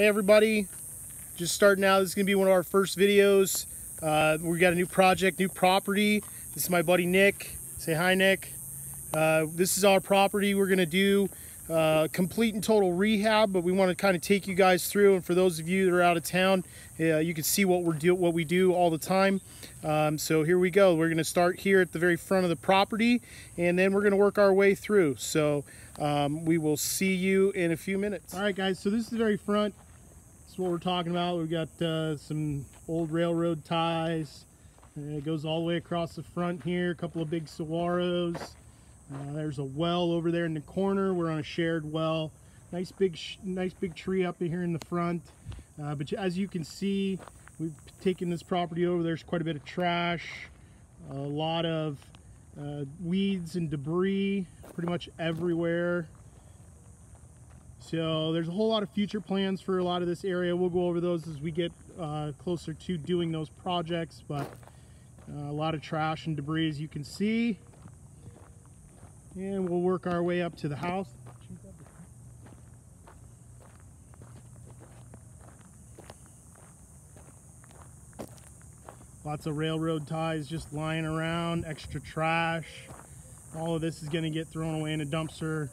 Hey everybody, just starting out. This is going to be one of our first videos. We got a new project, new property. This is my buddy Nick. Say hi, Nick. This is our property. We're going to do complete and total rehab, but we want to kind of take you guys through, and for those of you that are out of town, you can see what we do all the time. So here we go. We're going to start here at the very front of the property, and then we're going to work our way through. So we will see you in a few minutes. All right, guys. So this is the very front. This is what we're talking about. We've got some old railroad ties. It goes all the way across the front here. A couple of big saguaros. There's a well over there in the corner. We're on a shared well. Nice big tree up here in the front. But as you can see, we've taken this property over. There's quite a bit of trash, a lot of weeds and debris pretty much everywhere. So there's a whole lot of future plans for a lot of this area. We'll go over those as we get closer to doing those projects, but a lot of trash and debris, as you can see. And we'll work our way up to the house. Lots of railroad ties just lying around, extra trash. All of this is going to get thrown away in a dumpster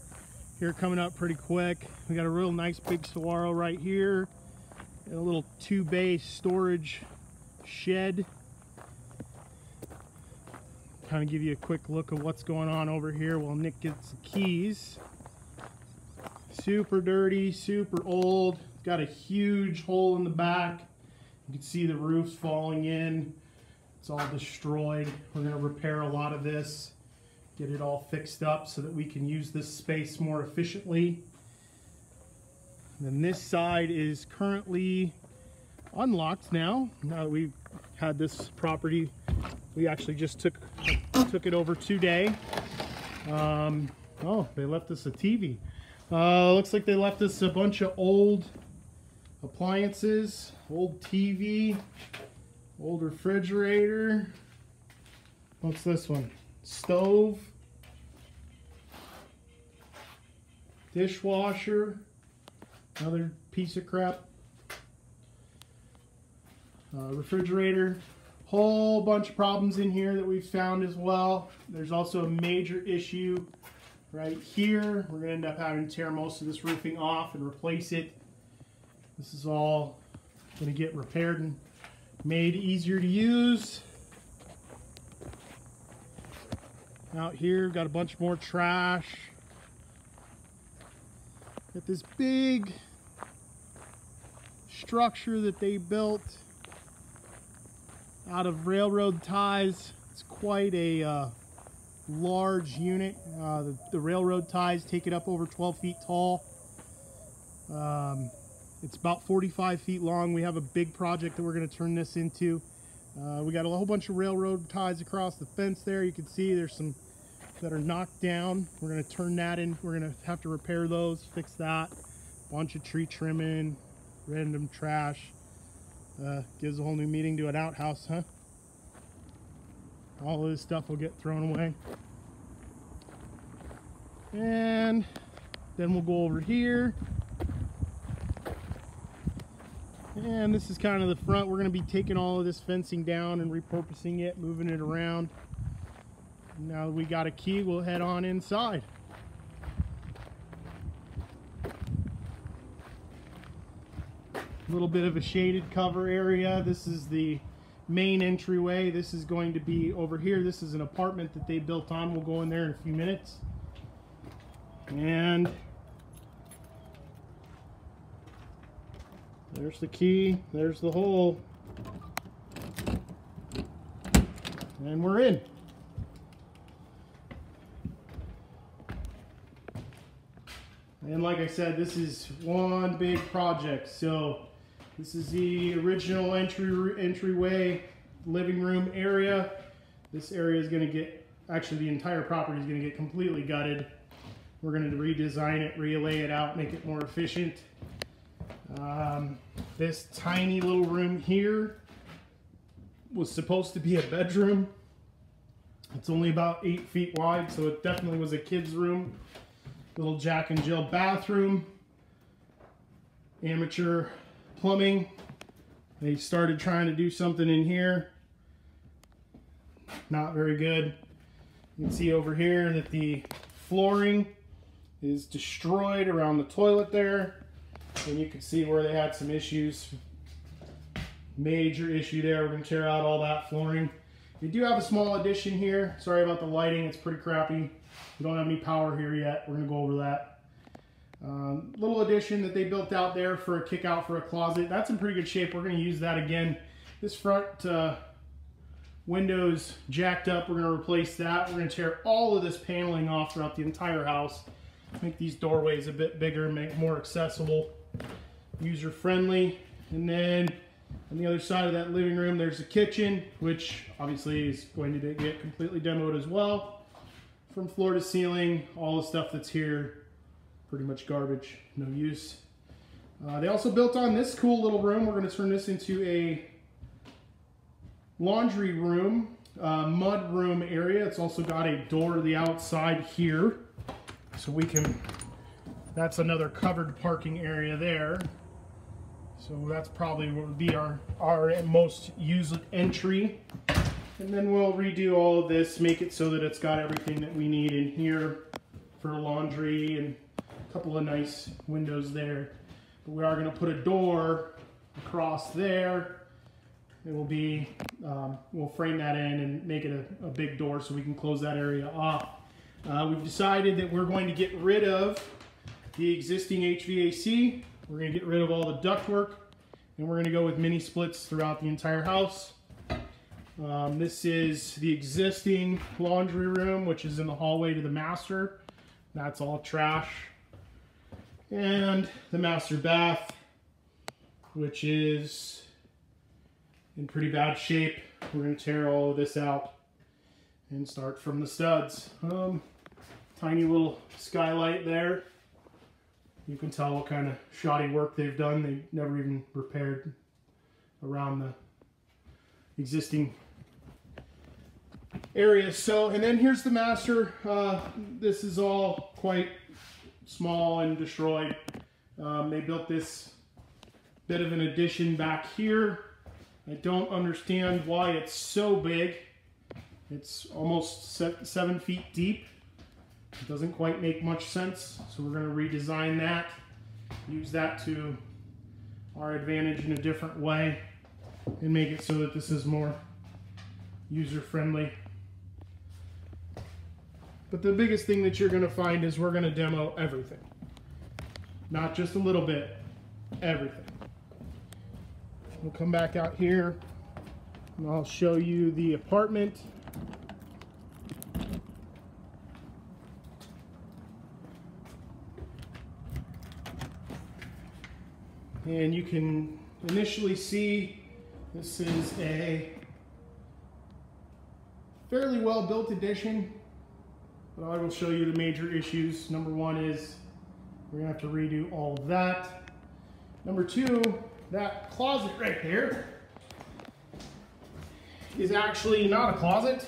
here coming up pretty quick. We got a real nice big saguaro right here, and a little 2-bay storage shed. Kind of give you a quick look of what's going on over here while Nick gets the keys. Super dirty, super old. Got a huge hole in the back. You can see the roof's falling in. It's all destroyed. We're going to repair a lot of this, get it all fixed up so that we can use this space more efficiently. And then this side is currently unlocked now. Now that we've had this property, we actually just took it over today. Oh, they left us a TV. Looks like they left us a bunch of old appliances, old TV, old refrigerator. What's this one? Stove, dishwasher, another piece of crap, refrigerator. Whole bunch of problems in here that we've found as well. There's also a major issue right here. We're going to end up having to tear most of this roofing off and replace it. This is all going to get repaired and made easier to use. Out here, got a bunch more trash. Got this big structure that they built out of railroad ties. It's quite a large unit. The railroad ties take it up over 12 feet tall. It's about 45 feet long. We have a big project that we're going to turn this into. We got a whole bunch of railroad ties across the fence there. You can see there's some that are knocked down. We're going to turn that in. We're going to have to repair those, fix that. Bunch of tree trimming, random trash. Gives a whole new meaning to an outhouse, huh? All of this stuff will get thrown away. And then we'll go over here. And this is kind of the front. We're going to be taking all of this fencing down and repurposing it, moving it around. Now that we got a key, we'll head on inside. A little bit of a shaded cover area. This is the main entryway. This is going to be over here. This is an apartment that they built on. We'll go in there in a few minutes. And there's the key. There's the hole. And we're in. And like I said, this is one big project. So this is the original entryway, living room area. This area is going to get, actually the entire property is going to get completely gutted. We're going to redesign it, relay it out, make it more efficient. This tiny little room here was supposed to be a bedroom. It's only about 8 feet wide, so it definitely was a kid's room. Little Jack and Jill bathroom. amateur plumbing. They started trying to do something in here. Not very good. You can see over here that the flooring is destroyed around the toilet there. And you can see where they had some issues. Major issue there. We're going to tear out all that flooring. We do have a small addition here. Sorry about the lighting. It's pretty crappy. We don't have any power here yet. We're going to go over that. Little addition that they built out there for a kick out for a closet. That's in pretty good shape. We're going to use that again. This front window's jacked up. We're going to replace that. We're going to tear all of this paneling off throughout the entire house. Make these doorways a bit bigger, make it more accessible, user friendly. And then on the other side of that living room, there's the kitchen, which obviously is going to get completely demoed as well. From floor to ceiling, all the stuff that's here, pretty much garbage, no use. They also built on this cool little room. We're going to turn this into a laundry room, mud room area. It's also got a door to the outside here. So we can, that's another covered parking area there. So that's probably what would be our most used entry. And then we'll redo all of this, make it so that it's got everything that we need in here for laundry and a couple of nice windows there. But we are going to put a door across there. It will be, we'll frame that in and make it a big door so we can close that area off. We've decided that we're going to get rid of the existing HVAC. We're going to get rid of all the ductwork, and we're going to go with mini splits throughout the entire house. This is the existing laundry room, which is in the hallway to the master. That's all trash. And the master bath, which is in pretty bad shape. We're going to tear all of this out and start from the studs. Tiny little skylight there. You can tell what kind of shoddy work they've done. They never even repaired around the existing area. So, and then here's the master. This is all quite small and destroyed. They built this bit of an addition back here. I don't understand why it's so big. It's almost 7 feet deep. It doesn't quite make much sense, so we're going to redesign that, use that to our advantage in a different way, and make it so that this is more user-friendly. But the biggest thing that you're going to find is we're going to demo everything. Not just a little bit, everything. We'll come back out here and I'll show you the apartment. And you can initially see this is a fairly well built addition, but I will show you the major issues. Number one is we're gonna have to redo all of that. Number two, that closet right there is actually not a closet.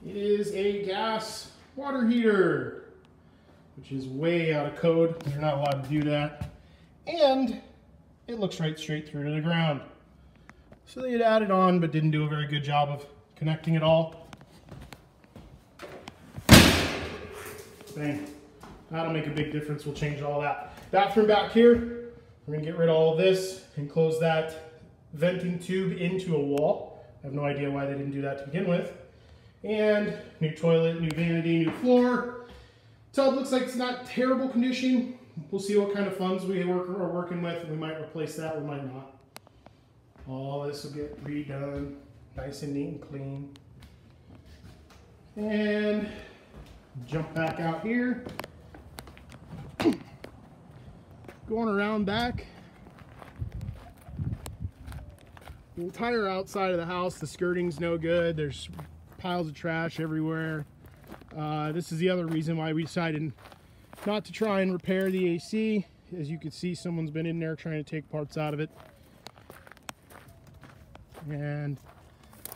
It is a gas water heater, which is way out of code. You're not allowed to do that. And it looks right straight through to the ground. So they had added on, but didn't do a very good job of connecting it all. Bang. That'll make a big difference. We'll change all that. Bathroom back here. We're gonna get rid of all of this and close that venting tube into a wall. I have no idea why they didn't do that to begin with. And new toilet, new vanity, new floor. Tub looks like it's not terrible condition. We'll see what kind of funds we are working with. We might replace that, we might not. All this will get redone, nice and neat and clean. And jump back out here. Going around back. The entire outside of the house, the skirting's no good. There's piles of trash everywhere. This is the other reason why we decided not to try and repair the AC. As you can see, someone's been in there trying to take parts out of it. And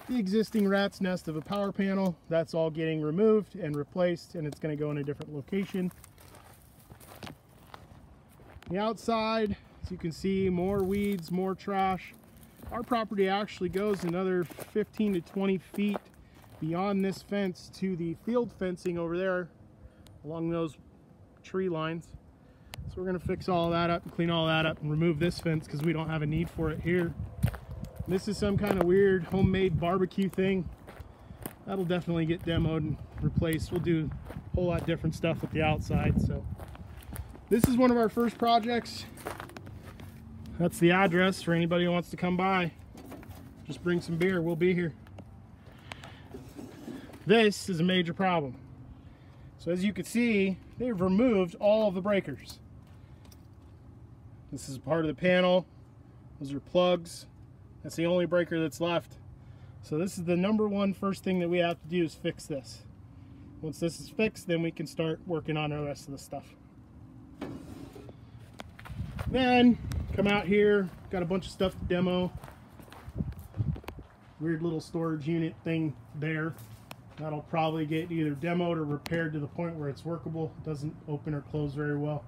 the existing rat's nest of a power panel, that's all getting removed and replaced, and it's going to go in a different location. The outside, as you can see, more weeds, more trash. Our property actually goes another 15 to 20 feet beyond this fence to the field fencing over there along those tree lines. So we're going to fix all that up and clean all that up and remove this fence because we don't have a need for it here. This is some kind of weird homemade barbecue thing. That'll definitely get demoed and replaced. We'll do a whole lot different stuff with the outside. So this is one of our first projects. That's the address for anybody who wants to come by. Just bring some beer, we'll be here. This is a major problem. So as you can see, they've removed all of the breakers. This is part of the panel. Those are plugs. That's the only breaker that's left. So this is the number one first thing that we have to do is fix this. Once this is fixed, then we can start working on the rest of the stuff. Then come out here, got a bunch of stuff to demo. Weird little storage unit thing there. That'll probably get either demoed or repaired to the point where it's workable. It doesn't open or close very well.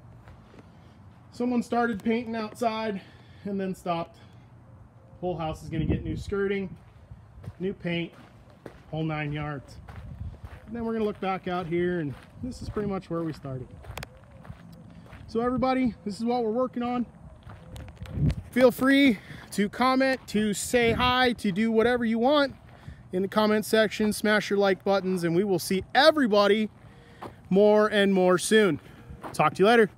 Someone started painting outside and then stopped. Whole house is going to get new skirting, new paint, whole 9 yards. And then we're going to look back out here, and this is pretty much where we started. So everybody, this is what we're working on. Feel free to comment, to say hi, to do whatever you want in the comment section. Smash your like buttons, and we will see everybody more and more soon. Talk to you later.